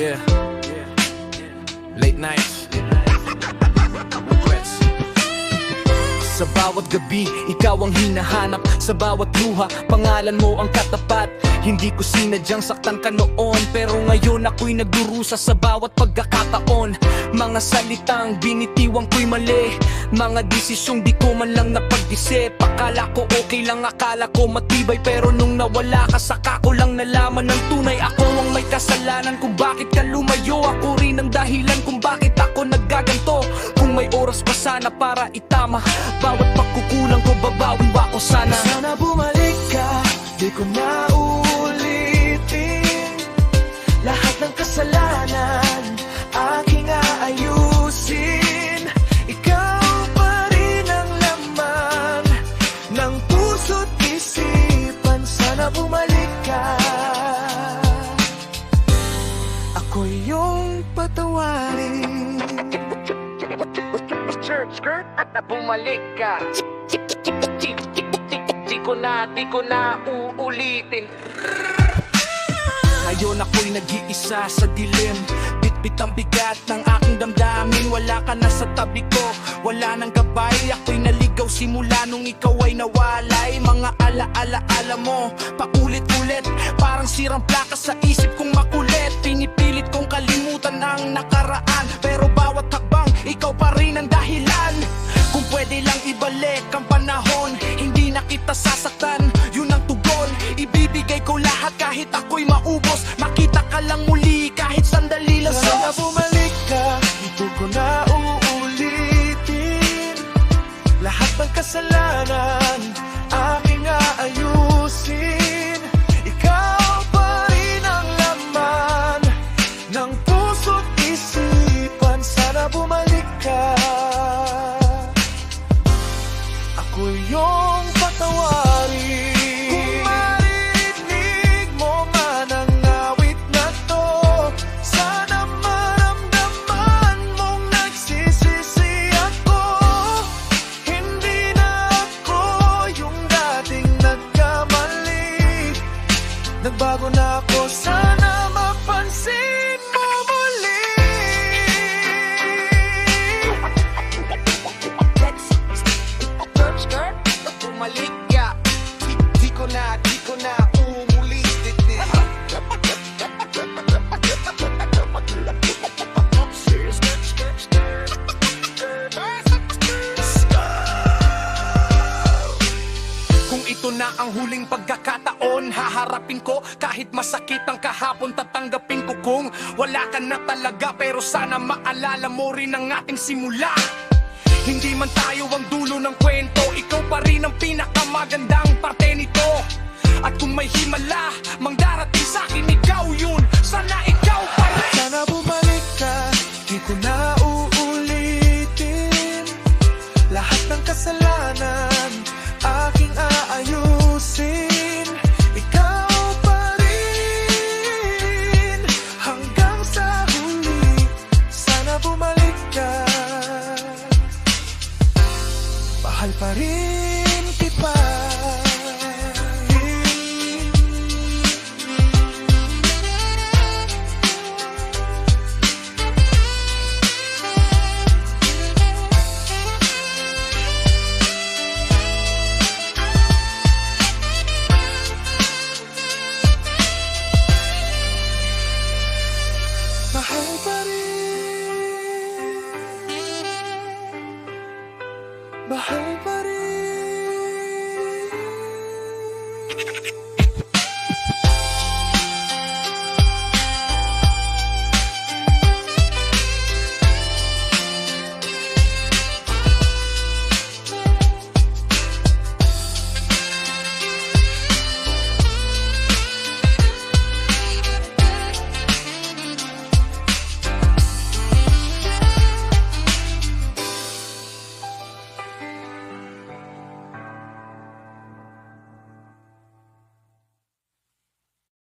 Yeah. Late nights. Regrets. Sa bawat gabi, ikaw ang hinahanap. Sa bawat luha, pangalan mo ang katapat. Hindi ko sinadyang saktan ka noon, pero ngayon ako'y nagdurusa sa bawat pagkakataon. Mga salitang binitiwang ko'y mali, mga desisyong di ko man lang napag-isip. Akala ko okay lang, akala ko matibay, pero nung nawala ka, saka ko lang nalaman ng tunay. Ako ang may kasalanan kung bakit ka lumayo. Ako rin ang dahilan kung bakit ako naggaganto. Kung may oras pa sana para itama bawat pagkukulang ko, babawi ako sana. Sana bumalik ka, di ko na uulitin. Lahat ng kasalanan aking aayusin. Ikaw pa rin ang laman ng puso't isipan. Sana bumalik ka, ako yung patawarin. Skirt at na bumalik ka. Di ko na uulitin. Ngayon ako'y nag-iisa sa dilim. Bit-bit ang bigat ng aking damdamin. Wala ka na sa tabi ko, wala nang gabay. Ako'y naligaw simula nung ikaw ay nawalay. Mga ala-ala-ala mo, paulit-ulit. Parang sirang plaka sa isip kong makulit. Pinipilit kong kalimutan ang nakaraan, pero bawat hakbang, ikaw pa rin ang dahilan. Kung pwede lang ibalik ang panahon, hindi na kita sasaktan, yun ang tugon. Ibibigay ko lahat kahit ako'y maubos. Makita ka lang muli kahit sandali lang. Sana bumalik ka, hindi ko na uulitin. Lahat ng kasalanan aking aayusin. Ikaw pa rin ang laman ng puso't isipan. Sana bumalik ka, ako yung patawarin. Kung marinig mo man ang awit na to, sana maramdaman mong nagsisisi ako. Hindi na ako yung dating nagkamali. Nagbago na ako, sana mapansin mo muli. Skirt at bumalik ka. Di ko na uulitin. Kung ito na ang huling pagkakataon, haharapin ko kahit masakit ang kahapon. Tatanggapin ko kung wala ka na talaga, pero sana maalala mo rin ang ating simula. Hindi man tayo ang dulo ng kwento, ikaw pa rin ang pinakamagandang parte nito. At kung may himala mang darating sa'kin, ikaw